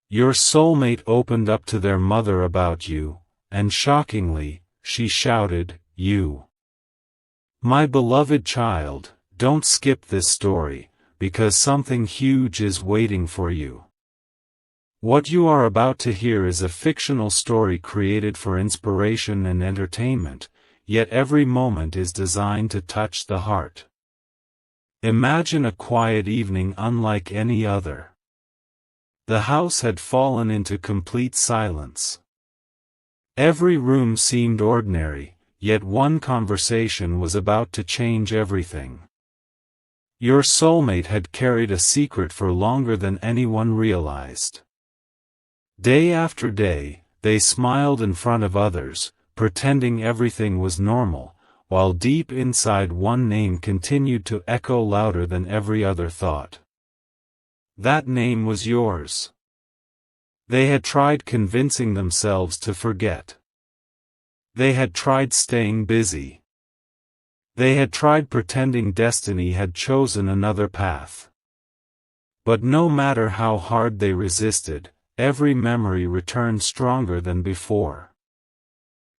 Your soulmate opened up to their mother about you, and shockingly, she shouted, "You, my beloved child, don't skip this story, because something huge is waiting for you." What you are about to hear is a fictional story created for inspiration and entertainment, yet every moment is designed to touch the heart. Imagine a quiet evening unlike any other. The house had fallen into complete silence. Every room seemed ordinary, yet one conversation was about to change everything. Your soulmate had carried a secret for longer than anyone realized. Day after day, they smiled in front of others, pretending everything was normal, while deep inside one name continued to echo louder than every other thought. That name was yours. They had tried convincing themselves to forget. They had tried staying busy. They had tried pretending destiny had chosen another path. But no matter how hard they resisted, every memory returned stronger than before.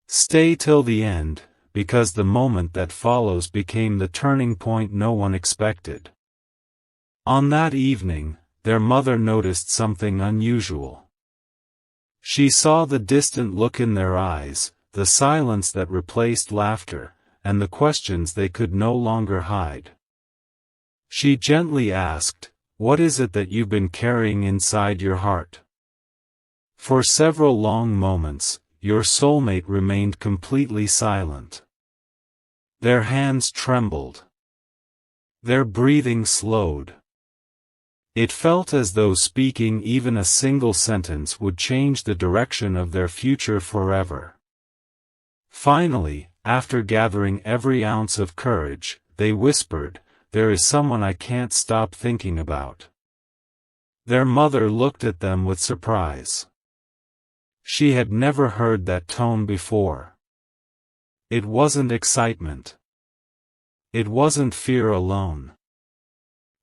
Stay till the end, because the moment that follows became the turning point no one expected. On that evening, their mother noticed something unusual. She saw the distant look in their eyes, the silence that replaced laughter, and the questions they could no longer hide. She gently asked, "What is it that you've been carrying inside your heart?" For several long moments, your soulmate remained completely silent. Their hands trembled. Their breathing slowed. It felt as though speaking even a single sentence would change the direction of their future forever. Finally, after gathering every ounce of courage, they whispered, "There is someone I can't stop thinking about." Their mother looked at them with surprise. She had never heard that tone before. It wasn't excitement. It wasn't fear alone.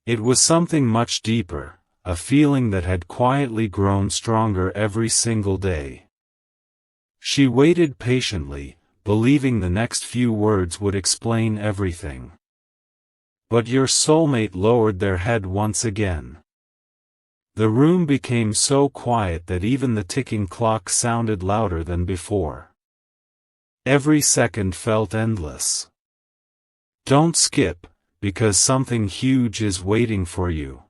It was something much deeper, a feeling that had quietly grown stronger every single day. She waited patiently, believing the next few words would explain everything. But your soulmate lowered their head once again. The room became so quiet that even the ticking clock sounded louder than before. Every second felt endless. Don't skip, because something huge is waiting for you.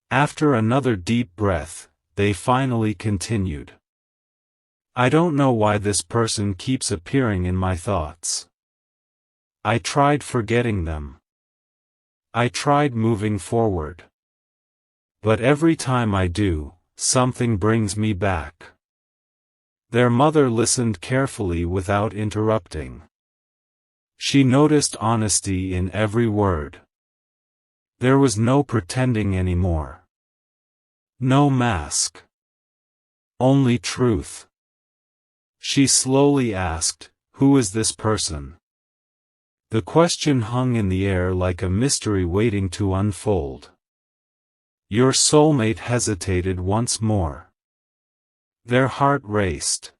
After another deep breath, they finally continued. I don't know why this person keeps appearing in my thoughts. I tried forgetting them. I tried moving forward. But every time I do, something brings me back. Their mother listened carefully without interrupting. She noticed honesty in every word. There was no pretending anymore. No mask. Only truth. She slowly asked, "Who is this person?" The question hung in the air like a mystery waiting to unfold. Your soulmate hesitated once more. Their heart raced.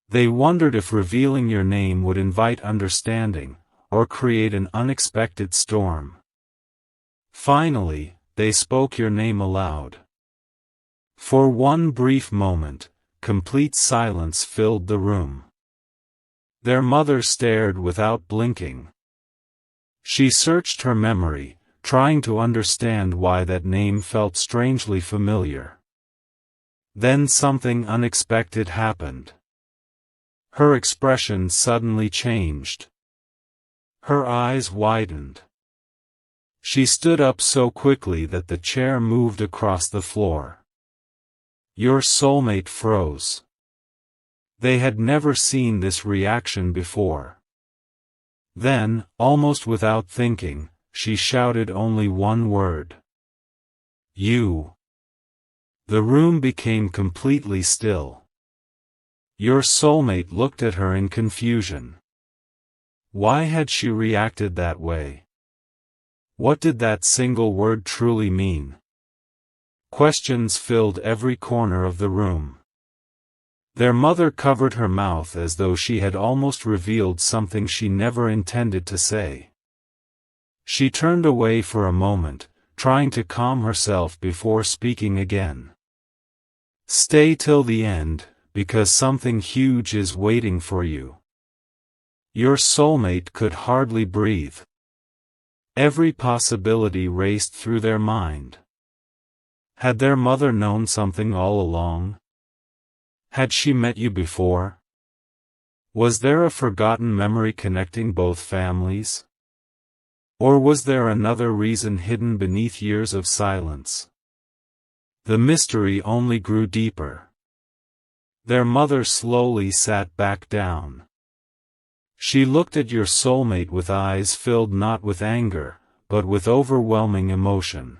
They wondered if revealing your name would invite understanding, or create an unexpected storm. Finally, they spoke your name aloud. For one brief moment, complete silence filled the room. Their mother stared without blinking. She searched her memory, trying to understand why that name felt strangely familiar. Then something unexpected happened. Her expression suddenly changed. Her eyes widened. She stood up so quickly that the chair moved across the floor. Your soulmate froze. They had never seen this reaction before. Then, almost without thinking, she shouted only one word. You. The room became completely still. Your soulmate looked at her in confusion. Why had she reacted that way? What did that single word truly mean? Questions filled every corner of the room. Their mother covered her mouth as though she had almost revealed something she never intended to say. She turned away for a moment, trying to calm herself before speaking again. Stay till the end, because something huge is waiting for you. Your soulmate could hardly breathe. Every possibility raced through their mind. Had their mother known something all along? Had she met you before? Was there a forgotten memory connecting both families? Or was there another reason hidden beneath years of silence? The mystery only grew deeper. Their mother slowly sat back down. She looked at your soulmate with eyes filled not with anger, but with overwhelming emotion.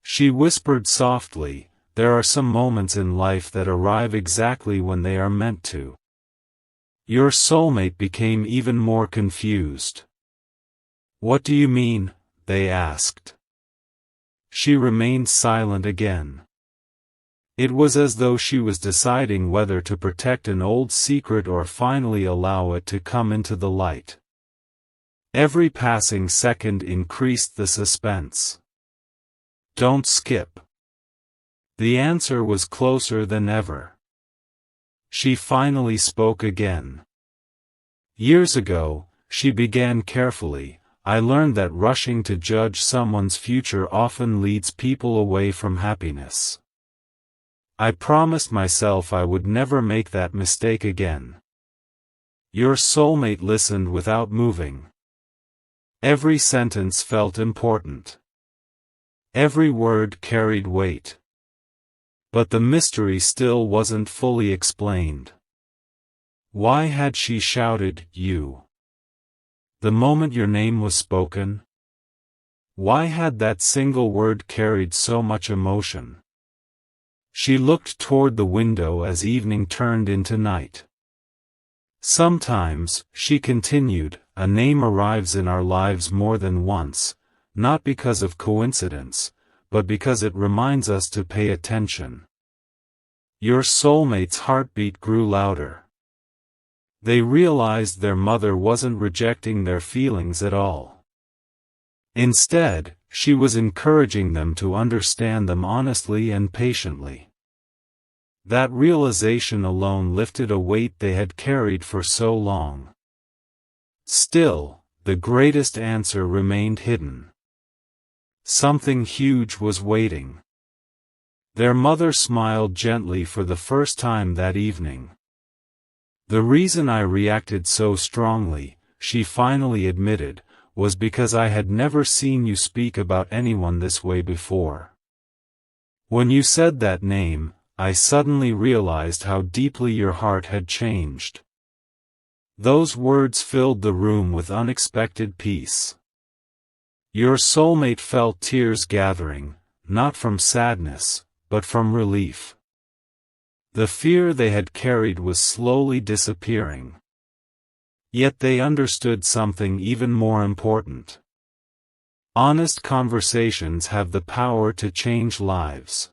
She whispered softly, "There are some moments in life that arrive exactly when they are meant to." Your soulmate became even more confused. "What do you mean?" they asked. She remained silent again. It was as though she was deciding whether to protect an old secret or finally allow it to come into the light. Every passing second increased the suspense. "Don't skip." The answer was closer than ever. She finally spoke again. "Years ago," she began carefully, "I learned that rushing to judge someone's future often leads people away from happiness. I promised myself I would never make that mistake again." Your soulmate listened without moving. Every sentence felt important. Every word carried weight. But the mystery still wasn't fully explained. Why had she shouted, "You"? The moment your name was spoken? Why had that single word carried so much emotion? She looked toward the window as evening turned into night. "Sometimes," she continued, "a name arrives in our lives more than once, not because of coincidence, but because it reminds us to pay attention." Your soulmate's heartbeat grew louder. They realized their mother wasn't rejecting their feelings at all. Instead, she was encouraging them to understand them honestly and patiently. That realization alone lifted a weight they had carried for so long. Still, the greatest answer remained hidden. Something huge was waiting. Their mother smiled gently for the first time that evening. "The reason I reacted so strongly," she finally admitted, "was because I had never seen you speak about anyone this way before. When you said that name, I suddenly realized how deeply your heart had changed." Those words filled the room with unexpected peace. Your soulmate felt tears gathering, not from sadness, but from relief. The fear they had carried was slowly disappearing. Yet they understood something even more important. Honest conversations have the power to change lives.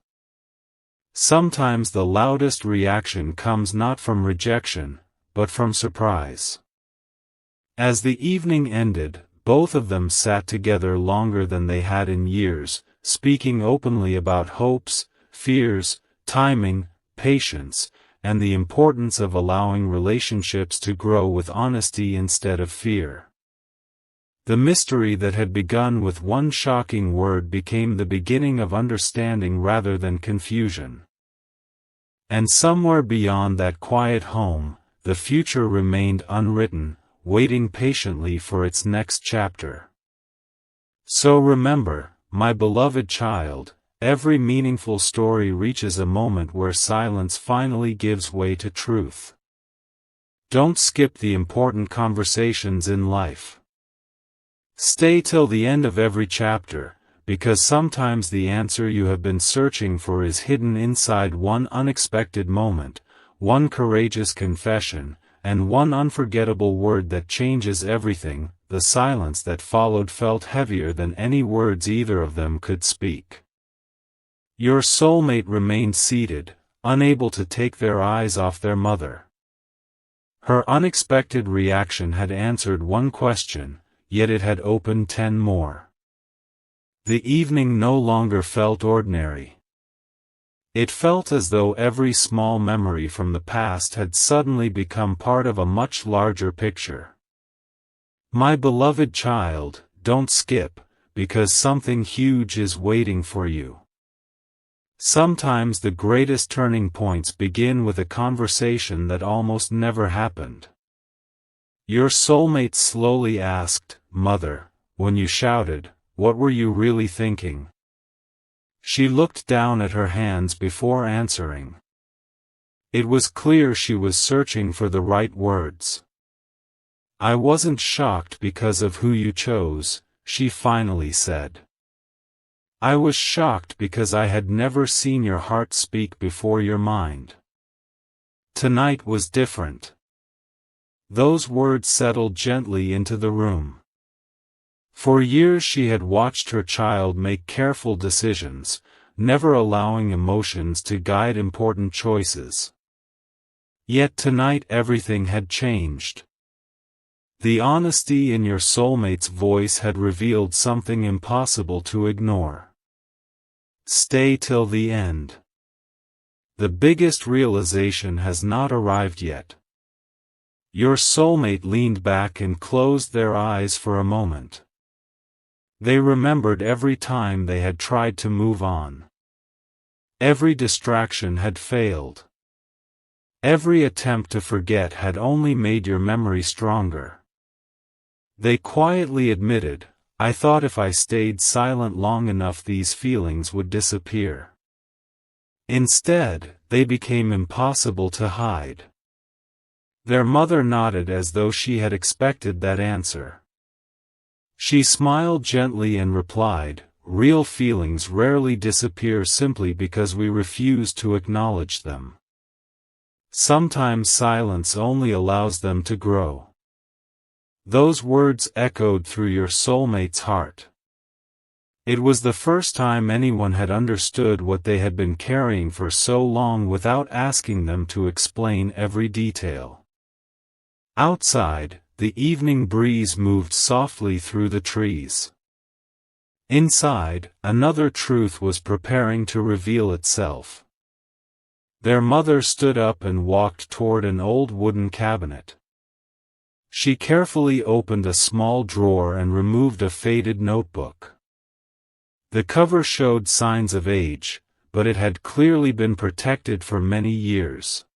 Sometimes the loudest reaction comes not from rejection, but from surprise. As the evening ended, both of them sat together longer than they had in years, speaking openly about hopes, fears, timing, patience, and the importance of allowing relationships to grow with honesty instead of fear. The mystery that had begun with one shocking word became the beginning of understanding rather than confusion. And somewhere beyond that quiet home, the future remained unwritten, waiting patiently for its next chapter. So remember, my beloved child, every meaningful story reaches a moment where silence finally gives way to truth. Don't skip the important conversations in life. Stay till the end of every chapter, because sometimes the answer you have been searching for is hidden inside one unexpected moment, one courageous confession, and one unforgettable word that changes everything. The silence that followed felt heavier than any words either of them could speak. Your soulmate remained seated, unable to take their eyes off their mother. Her unexpected reaction had answered one question, yet it had opened 10 more. The evening no longer felt ordinary. It felt as though every small memory from the past had suddenly become part of a much larger picture. My beloved child, don't skip, because something huge is waiting for you. Sometimes the greatest turning points begin with a conversation that almost never happened. Your soulmate slowly asked, "Mother, when you shouted, what were you really thinking?" She looked down at her hands before answering. It was clear she was searching for the right words. "I wasn't shocked because of who you chose," she finally said. "I was shocked because I had never seen your heart speak before your mind. Tonight was different." Those words settled gently into the room. For years she had watched her child make careful decisions, never allowing emotions to guide important choices. Yet tonight everything had changed. The honesty in your soulmate's voice had revealed something impossible to ignore. Stay till the end. The biggest realization has not arrived yet. Your soulmate leaned back and closed their eyes for a moment. They remembered every time they had tried to move on. Every distraction had failed. Every attempt to forget had only made your memory stronger. They quietly admitted, "I thought if I stayed silent long enough these feelings would disappear." Instead, they became impossible to hide. Their mother nodded as though she had expected that answer. She smiled gently and replied, "Real feelings rarely disappear simply because we refuse to acknowledge them. Sometimes silence only allows them to grow." Those words echoed through your soulmate's heart. It was the first time anyone had understood what they had been carrying for so long without asking them to explain every detail. Outside, the evening breeze moved softly through the trees. Inside, another truth was preparing to reveal itself. Their mother stood up and walked toward an old wooden cabinet. She carefully opened a small drawer and removed a faded notebook. The cover showed signs of age, but it had clearly been protected for many years.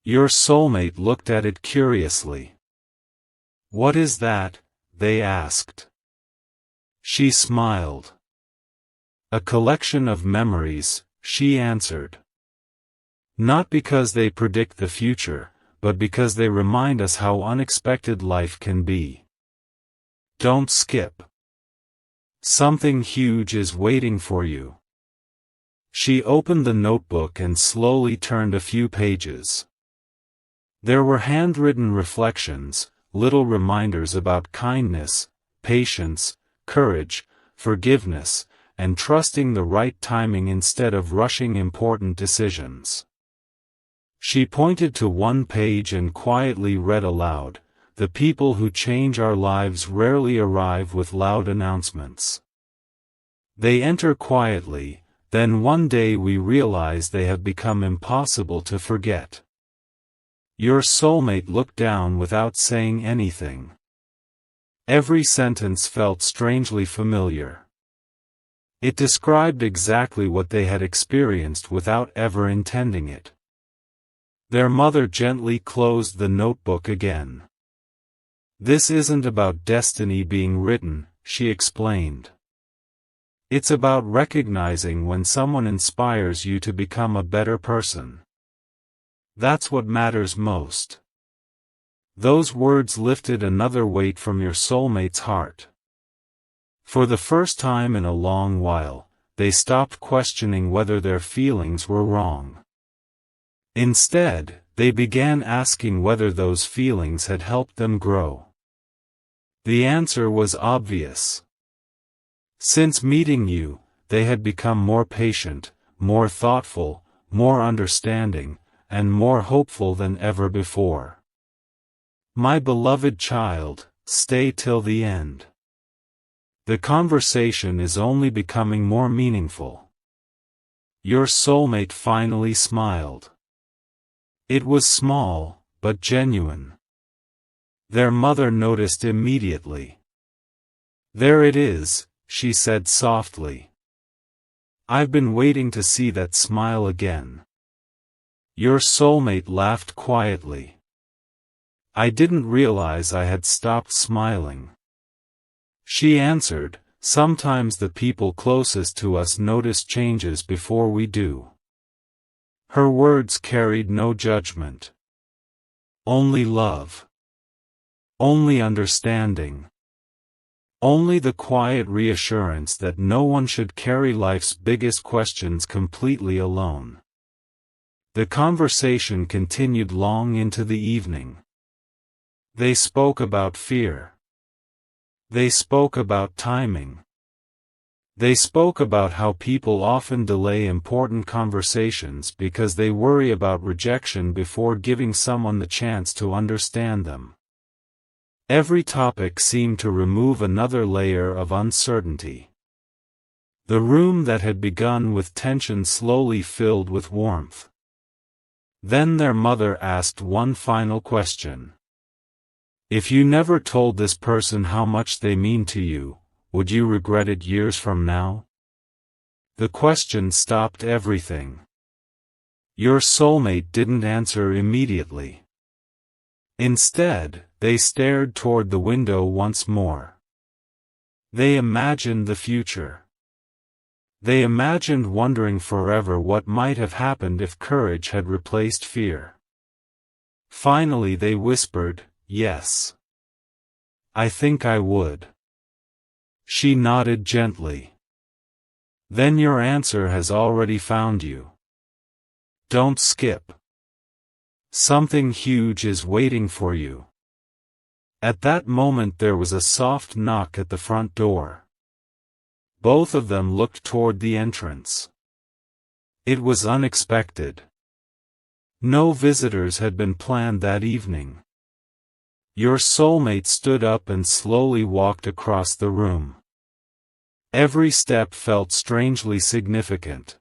Your soulmate looked at it curiously. "What is that?" they asked. She smiled. "A collection of memories," she answered. "Not because they predict the future, but because they remind us how unexpected life can be. Don't skip. Something huge is waiting for you." She opened the notebook and slowly turned a few pages. There were handwritten reflections, little reminders about kindness, patience, courage, forgiveness, and trusting the right timing instead of rushing important decisions. She pointed to one page and quietly read aloud, "The people who change our lives rarely arrive with loud announcements. They enter quietly, then one day we realize they have become impossible to forget." Your soulmate looked down without saying anything. Every sentence felt strangely familiar. It described exactly what they had experienced without ever intending it. Their mother gently closed the notebook again. "This isn't about destiny being written," she explained. "It's about recognizing when someone inspires you to become a better person. That's what matters most." Those words lifted another weight from your soulmate's heart. For the first time in a long while, they stopped questioning whether their feelings were wrong. Instead, they began asking whether those feelings had helped them grow. The answer was obvious. Since meeting you, they had become more patient, more thoughtful, more understanding, and more hopeful than ever before. My beloved child, stay till the end. The conversation is only becoming more meaningful. Your soulmate finally smiled. It was small, but genuine. Their mother noticed immediately. There it is, she said softly. I've been waiting to see that smile again. Your soulmate laughed quietly. I didn't realize I had stopped smiling. She answered, sometimes the people closest to us notice changes before we do. Her words carried no judgment. Only love. Only understanding. Only the quiet reassurance that no one should carry life's biggest questions completely alone. The conversation continued long into the evening. They spoke about fear. They spoke about timing. They spoke about how people often delay important conversations because they worry about rejection before giving someone the chance to understand them. Every topic seemed to remove another layer of uncertainty. The room that had begun with tension slowly filled with warmth. Then their mother asked one final question. If you never told this person how much they mean to you, would you regret it years from now? The question stopped everything. Your soulmate didn't answer immediately. Instead, they stared toward the window once more. They imagined the future. They imagined wondering forever what might have happened if courage had replaced fear. Finally they whispered, yes. I think I would. She nodded gently. Then your answer has already found you. Don't skip. Something huge is waiting for you. At that moment there was a soft knock at the front door. Both of them looked toward the entrance. It was unexpected. No visitors had been planned that evening. Your soulmate stood up and slowly walked across the room. Every step felt strangely significant.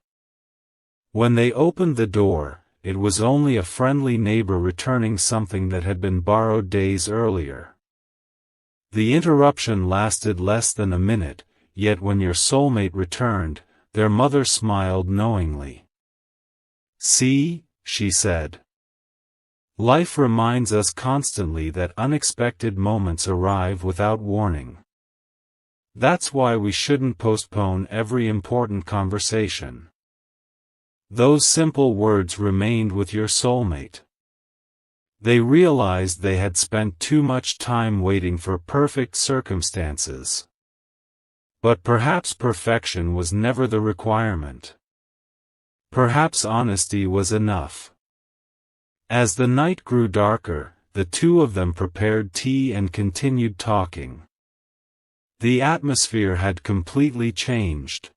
When they opened the door, it was only a friendly neighbor returning something that had been borrowed days earlier. The interruption lasted less than a minute, yet when your soulmate returned, their mother smiled knowingly. See, she said. Life reminds us constantly that unexpected moments arrive without warning. That's why we shouldn't postpone every important conversation. Those simple words remained with your soulmate. They realized they had spent too much time waiting for perfect circumstances. But perhaps perfection was never the requirement. Perhaps honesty was enough. As the night grew darker, the two of them prepared tea and continued talking. The atmosphere had completely changed.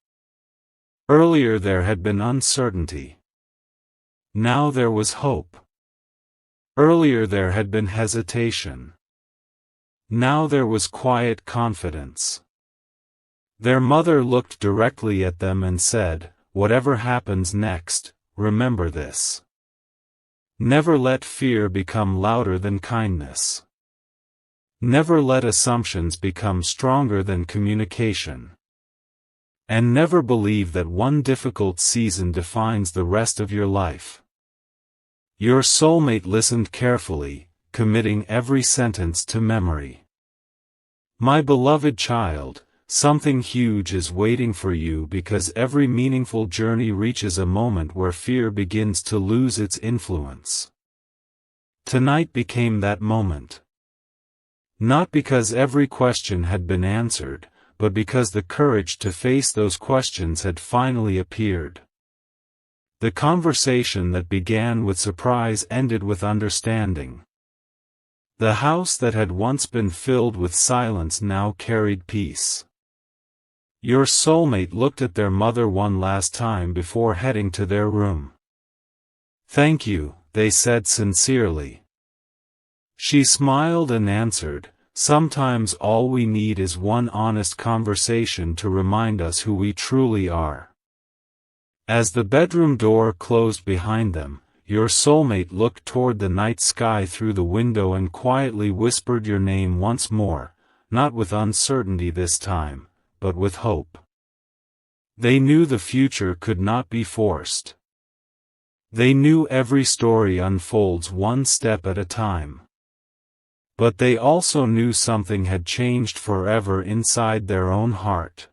Earlier there had been uncertainty. Now there was hope. Earlier there had been hesitation. Now there was quiet confidence. Their mother looked directly at them and said, "Whatever happens next, remember this. Never let fear become louder than kindness. Never let assumptions become stronger than communication. And never believe that one difficult season defines the rest of your life." Your soulmate listened carefully, committing every sentence to memory. My beloved child, something huge is waiting for you because every meaningful journey reaches a moment where fear begins to lose its influence. Tonight became that moment. Not because every question had been answered, but because the courage to face those questions had finally appeared. The conversation that began with surprise ended with understanding. The house that had once been filled with silence now carried peace. Your soulmate looked at their mother one last time before heading to their room. "Thank you," they said sincerely. She smiled and answered, "Sometimes all we need is one honest conversation to remind us who we truly are." As the bedroom door closed behind them, your soulmate looked toward the night sky through the window and quietly whispered your name once more, not with uncertainty this time, but with hope. They knew the future could not be forced. They knew every story unfolds one step at a time. But they also knew something had changed forever inside their own heart.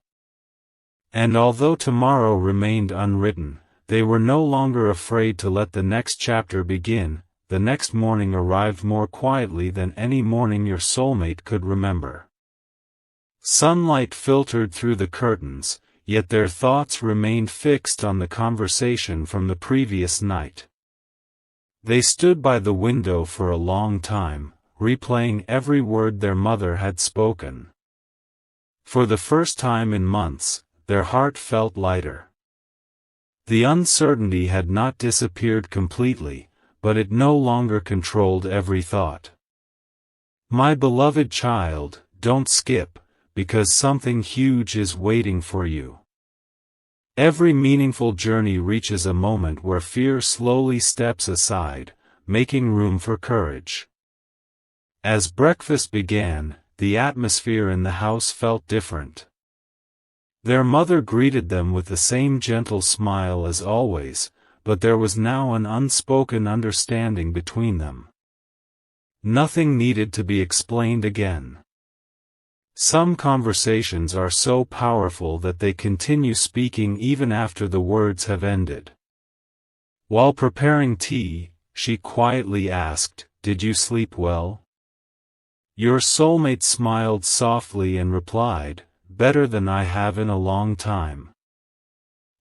And although tomorrow remained unwritten, they were no longer afraid to let the next chapter begin. The next morning arrived more quietly than any morning your soulmate could remember. Sunlight filtered through the curtains, yet their thoughts remained fixed on the conversation from the previous night. They stood by the window for a long time, replaying every word their mother had spoken. For the first time in months, their heart felt lighter. The uncertainty had not disappeared completely, but it no longer controlled every thought. "My beloved child, don't skip, because something huge is waiting for you." Every meaningful journey reaches a moment where fear slowly steps aside, making room for courage. As breakfast began, the atmosphere in the house felt different. Their mother greeted them with the same gentle smile as always, but there was now an unspoken understanding between them. Nothing needed to be explained again. Some conversations are so powerful that they continue speaking even after the words have ended. While preparing tea, she quietly asked, "Did you sleep well?" Your soulmate smiled softly and replied, "Better than I have in a long time."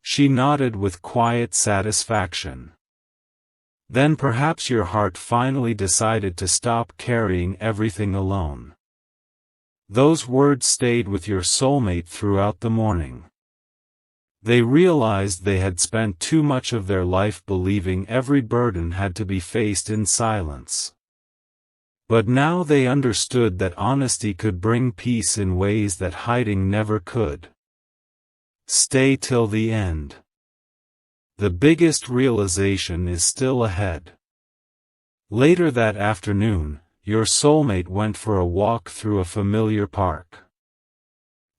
She nodded with quiet satisfaction. "Then perhaps your heart finally decided to stop carrying everything alone." Those words stayed with your soulmate throughout the morning. They realized they had spent too much of their life believing every burden had to be faced in silence. But now they understood that honesty could bring peace in ways that hiding never could. Stay till the end. The biggest realization is still ahead. Later that afternoon, your soulmate went for a walk through a familiar park.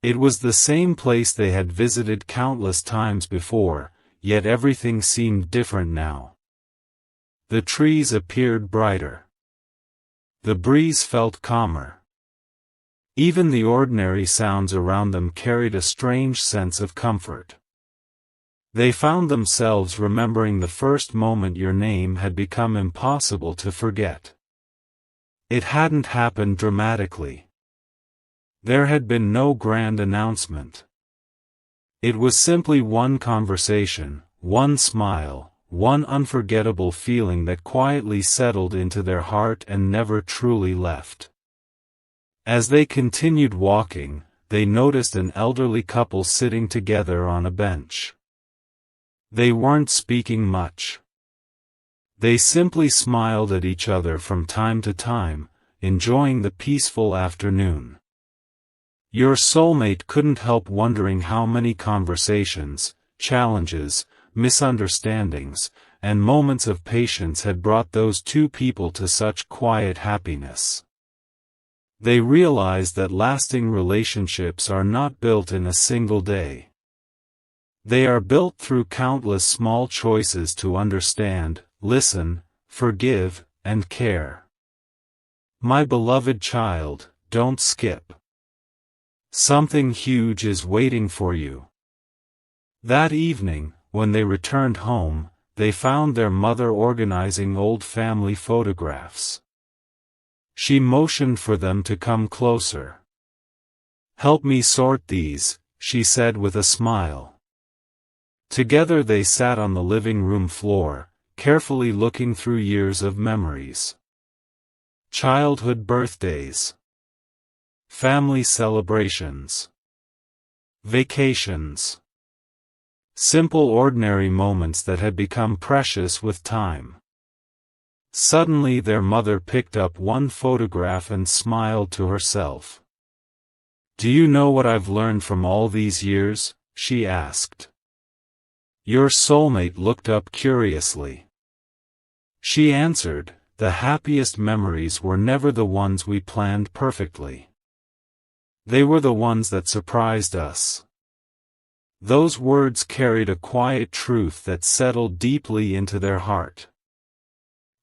It was the same place they had visited countless times before, yet everything seemed different now. The trees appeared brighter. The breeze felt calmer. Even the ordinary sounds around them carried a strange sense of comfort. They found themselves remembering the first moment your name had become impossible to forget. It hadn't happened dramatically. There had been no grand announcement. It was simply one conversation, one smile, one unforgettable feeling that quietly settled into their heart and never truly left. As they continued walking, they noticed an elderly couple sitting together on a bench. They weren't speaking much. They simply smiled at each other from time to time, enjoying the peaceful afternoon. Your soulmate couldn't help wondering how many conversations, challenges, misunderstandings, and moments of patience had brought those two people to such quiet happiness. They realized that lasting relationships are not built in a single day. They are built through countless small choices to understand, listen, forgive, and care. My beloved child, don't skip. Something huge is waiting for you. That evening, when they returned home, they found their mother organizing old family photographs. She motioned for them to come closer. "Help me sort these," she said with a smile. Together they sat on the living room floor, carefully looking through years of memories. Childhood birthdays. Family celebrations. Vacations. Simple ordinary moments that had become precious with time. Suddenly their mother picked up one photograph and smiled to herself. "Do you know what I've learned from all these years?" she asked. Your soulmate looked up curiously. She answered, "The happiest memories were never the ones we planned perfectly. They were the ones that surprised us." Those words carried a quiet truth that settled deeply into their heart.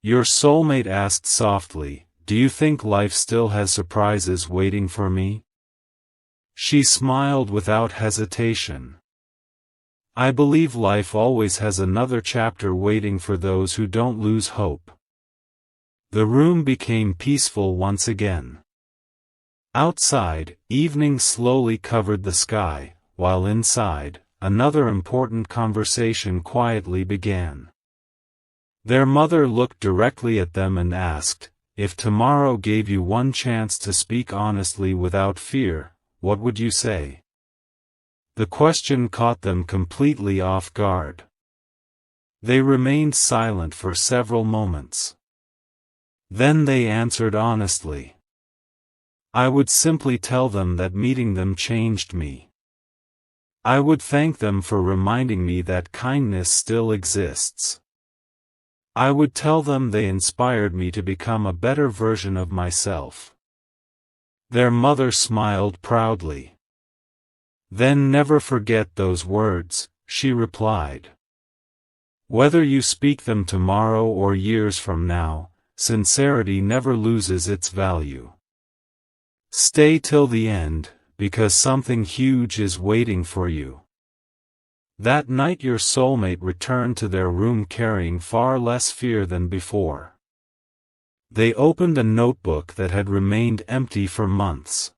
Your soulmate asked softly, "Do you think life still has surprises waiting for me?" She smiled without hesitation. "I believe life always has another chapter waiting for those who don't lose hope." The room became peaceful once again. Outside, evening slowly covered the sky, while inside, another important conversation quietly began. Their mother looked directly at them and asked, "If tomorrow gave you one chance to speak honestly without fear, what would you say?" The question caught them completely off guard. They remained silent for several moments. Then they answered honestly. "I would simply tell them that meeting them changed me. I would thank them for reminding me that kindness still exists. I would tell them they inspired me to become a better version of myself." Their mother smiled proudly. "Then never forget those words," she replied. "Whether you speak them tomorrow or years from now, sincerity never loses its value. Stay till the end, because something huge is waiting for you." That night your soulmate returned to their room carrying far less fear than before. They opened a notebook that had remained empty for months.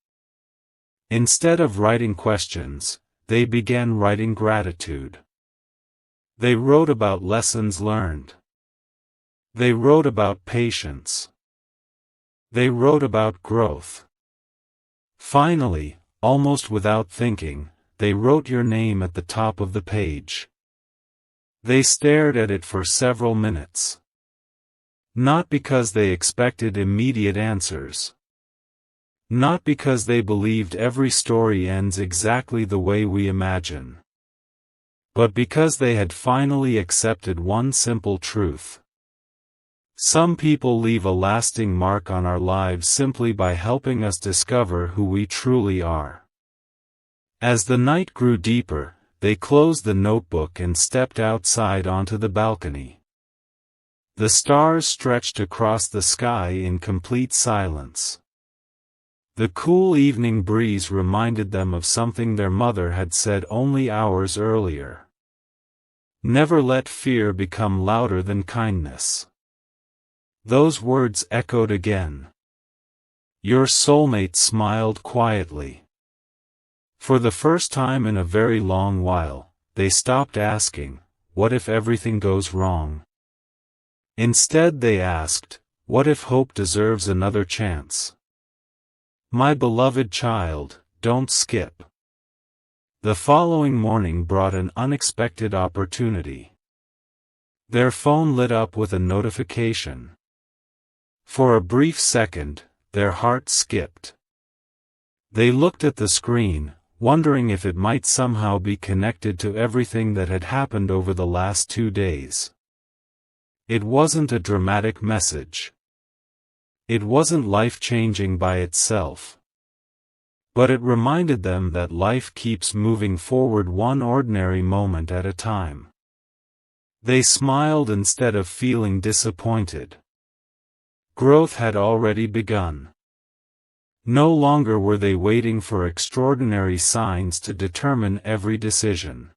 Instead of writing questions, they began writing gratitude. They wrote about lessons learned. They wrote about patience. They wrote about growth. Finally, almost without thinking, they wrote your name at the top of the page. They stared at it for several minutes. Not because they expected immediate answers. Not because they believed every story ends exactly the way we imagine. But because they had finally accepted one simple truth. Some people leave a lasting mark on our lives simply by helping us discover who we truly are. As the night grew deeper, they closed the notebook and stepped outside onto the balcony. The stars stretched across the sky in complete silence. The cool evening breeze reminded them of something their mother had said only hours earlier. Never let fear become louder than kindness. Those words echoed again. Your soulmate smiled quietly. For the first time in a very long while, they stopped asking, "What if everything goes wrong?" Instead they asked, "What if hope deserves another chance?" My beloved child, don't skip. The following morning brought an unexpected opportunity. Their phone lit up with a notification. For a brief second, their heart skipped. They looked at the screen, wondering if it might somehow be connected to everything that had happened over the last 2 days. It wasn't a dramatic message. It wasn't life-changing by itself. But it reminded them that life keeps moving forward one ordinary moment at a time. They smiled instead of feeling disappointed. Growth had already begun. No longer were they waiting for extraordinary signs to determine every decision.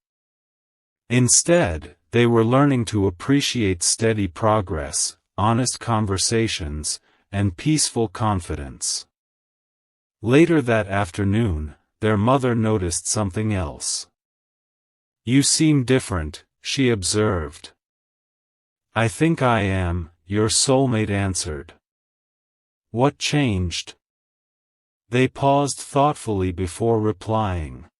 Instead, they were learning to appreciate steady progress, honest conversations, and peaceful confidence. Later that afternoon, their mother noticed something else. "You seem different," she observed. "I think I am," your soulmate answered. "What changed?" They paused thoughtfully before replying.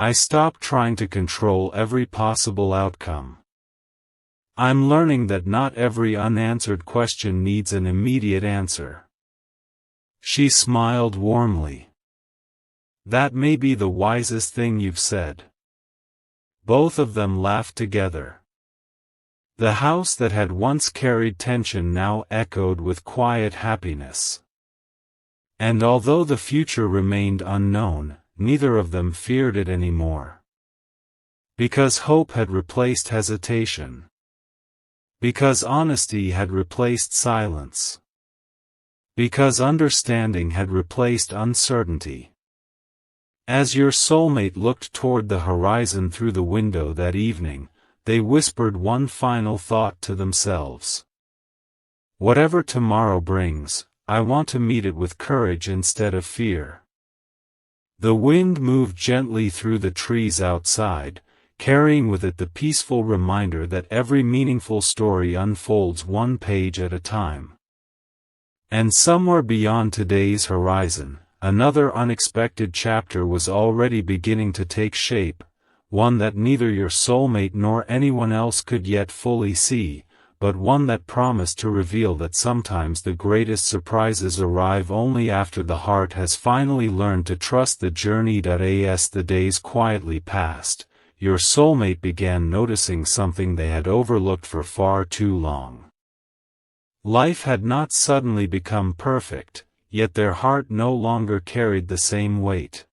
I stopped trying to control every possible outcome. I'm learning that not every unanswered question needs an immediate answer." She smiled warmly. "That may be the wisest thing you've said." Both of them laughed together. The house that had once carried tension now echoed with quiet happiness. And although the future remained unknown, neither of them feared it anymore. Because hope had replaced hesitation. Because honesty had replaced silence. Because understanding had replaced uncertainty. As your soulmate looked toward the horizon through the window that evening, they whispered one final thought to themselves. "Whatever tomorrow brings, I want to meet it with courage instead of fear." The wind moved gently through the trees outside, carrying with it the peaceful reminder that every meaningful story unfolds one page at a time. And somewhere beyond today's horizon, another unexpected chapter was already beginning to take shape, one that neither your soulmate nor anyone else could yet fully see, but one that promised to reveal that sometimes the greatest surprises arrive only after the heart has finally learned to trust the journey. As the days quietly passed, your soulmate began noticing something they had overlooked for far too long. Life had not suddenly become perfect, yet their heart no longer carried the same weight.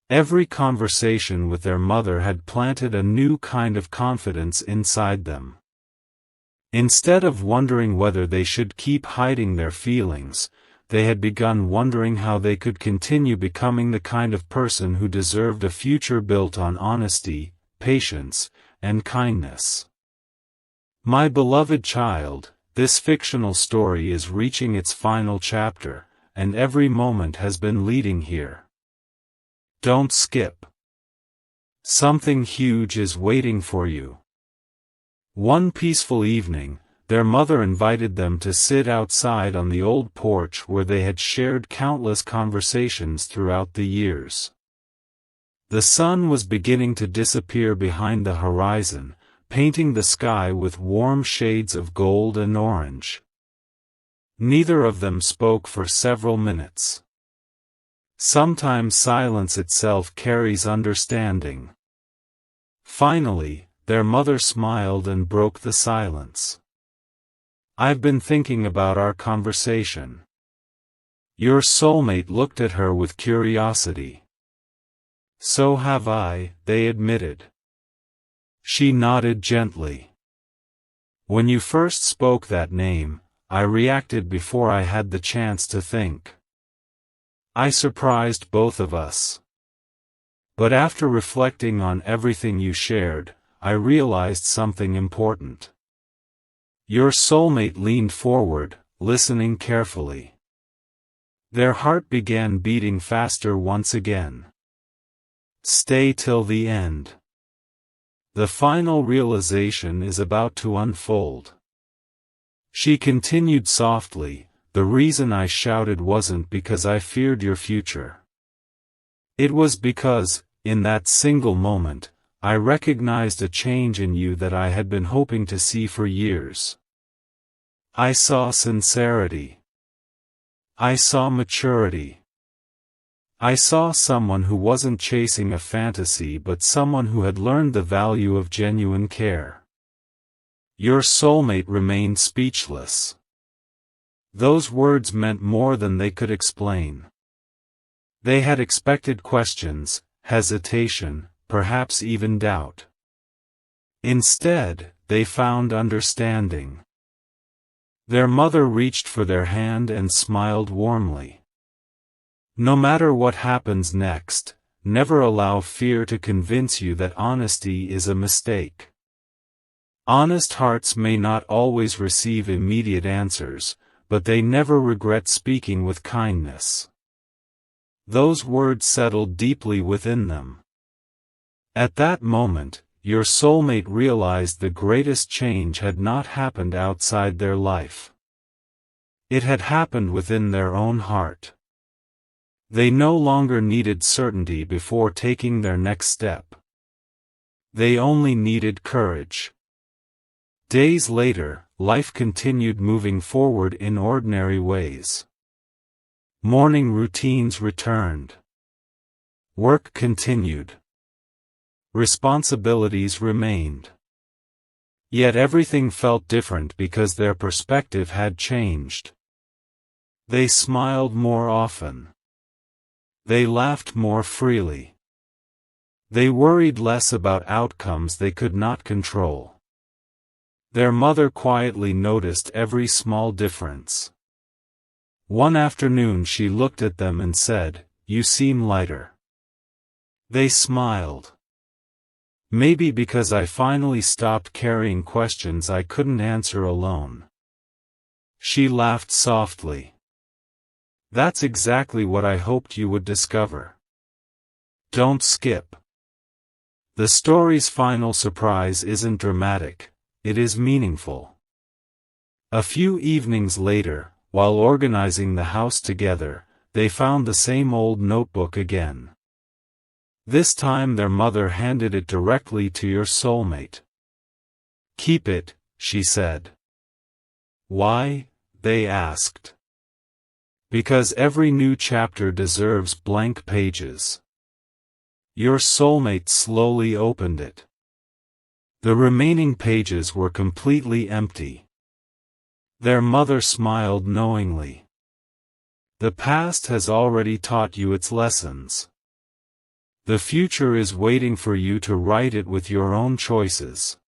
Every conversation with their mother had planted a new kind of confidence inside them. Instead of wondering whether they should keep hiding their feelings, they had begun wondering how they could continue becoming the kind of person who deserved a future built on honesty, patience, and kindness. My beloved child, this fictional story is reaching its final chapter, and every moment has been leading here. Don't skip. Something huge is waiting for you. One peaceful evening, their mother invited them to sit outside on the old porch where they had shared countless conversations throughout the years. The sun was beginning to disappear behind the horizon, painting the sky with warm shades of gold and orange. Neither of them spoke for several minutes. Sometimes silence itself carries understanding. Finally, their mother smiled and broke the silence. "I've been thinking about our conversation." Your soulmate looked at her with curiosity. "So have I," they admitted. She nodded gently. "When you first spoke that name, I reacted before I had the chance to think. I surprised both of us. But after reflecting on everything you shared, I realized something important." Your soulmate leaned forward, listening carefully. Their heart began beating faster once again. Stay till the end. The final realization is about to unfold. She continued softly, "The reason I shouted wasn't because I feared your future. It was because, in that single moment, I recognized a change in you that I had been hoping to see for years. I saw sincerity. I saw maturity. I saw someone who wasn't chasing a fantasy but someone who had learned the value of genuine care." Your soulmate remained speechless. Those words meant more than they could explain. They had expected questions, hesitation, perhaps even doubt. Instead, they found understanding. Their mother reached for their hand and smiled warmly. "No matter what happens next, never allow fear to convince you that honesty is a mistake. Honest hearts may not always receive immediate answers, but they never regret speaking with kindness." Those words settled deeply within them. At that moment, your soulmate realized the greatest change had not happened outside their life. It had happened within their own heart. They no longer needed certainty before taking their next step. They only needed courage. Days later, life continued moving forward in ordinary ways. Morning routines returned. Work continued. Responsibilities remained. Yet everything felt different because their perspective had changed. They smiled more often. They laughed more freely. They worried less about outcomes they could not control. Their mother quietly noticed every small difference. One afternoon she looked at them and said, "You seem lighter." They smiled. "Maybe because I finally stopped carrying questions I couldn't answer alone." She laughed softly. "That's exactly what I hoped you would discover." Don't skip. The story's final surprise isn't dramatic, it is meaningful. A few evenings later, while organizing the house together, they found the same old notebook again. This time their mother handed it directly to your soulmate. "Keep it," she said. "Why?" they asked. "Because every new chapter deserves blank pages." Your soulmate slowly opened it. The remaining pages were completely empty. Their mother smiled knowingly. "The past has already taught you its lessons. The future is waiting for you to write it with your own choices."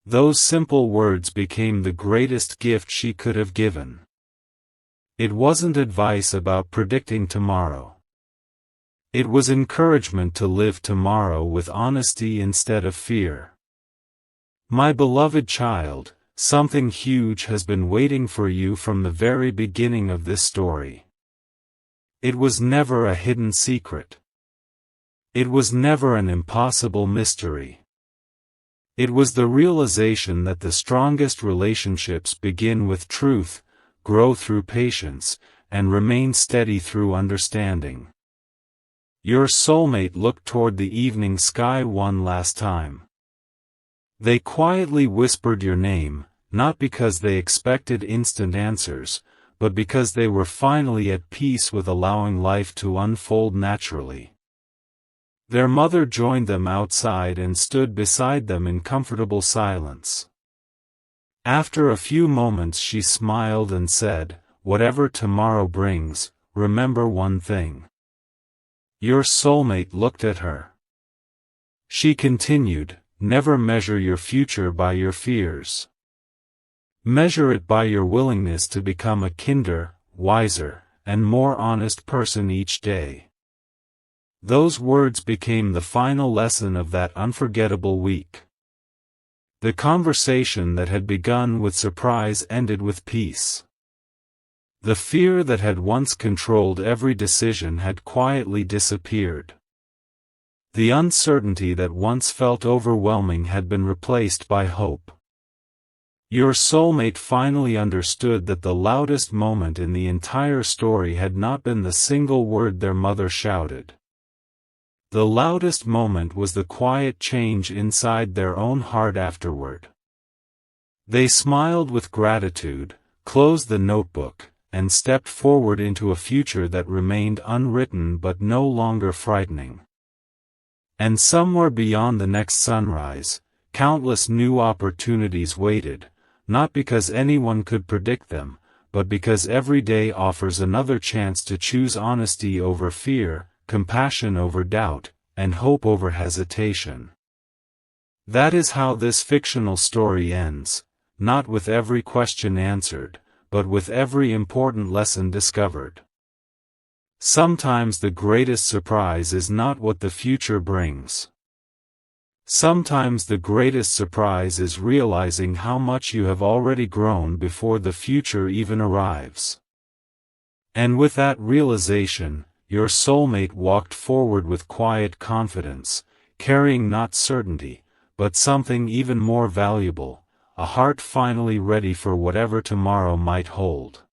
Those simple words became the greatest gift she could have given. It wasn't advice about predicting tomorrow. It was encouragement to live tomorrow with honesty instead of fear. My beloved child, something huge has been waiting for you from the very beginning of this story. It was never a hidden secret. It was never an impossible mystery. It was the realization that the strongest relationships begin with truth, grow through patience, and remain steady through understanding. Your soulmate looked toward the evening sky one last time. They quietly whispered your name, not because they expected instant answers, but because they were finally at peace with allowing life to unfold naturally. Their mother joined them outside and stood beside them in comfortable silence. After a few moments she smiled and said, "Whatever tomorrow brings, remember one thing." Your soulmate looked at her. She continued, "Never measure your future by your fears. Measure it by your willingness to become a kinder, wiser, and more honest person each day." Those words became the final lesson of that unforgettable week. The conversation that had begun with surprise ended with peace. The fear that had once controlled every decision had quietly disappeared. The uncertainty that once felt overwhelming had been replaced by hope. Your soulmate finally understood that the loudest moment in the entire story had not been the single word their mother shouted. The loudest moment was the quiet change inside their own heart afterward. They smiled with gratitude, closed the notebook, and stepped forward into a future that remained unwritten but no longer frightening. And somewhere beyond the next sunrise, countless new opportunities waited, not because anyone could predict them, but because every day offers another chance to choose honesty over fear, compassion over doubt, and hope over hesitation. That is how this fictional story ends, not with every question answered, but with every important lesson discovered. Sometimes the greatest surprise is not what the future brings. Sometimes the greatest surprise is realizing how much you have already grown before the future even arrives. And with that realization, your soulmate walked forward with quiet confidence, carrying not certainty, but something even more valuable, a heart finally ready for whatever tomorrow might hold.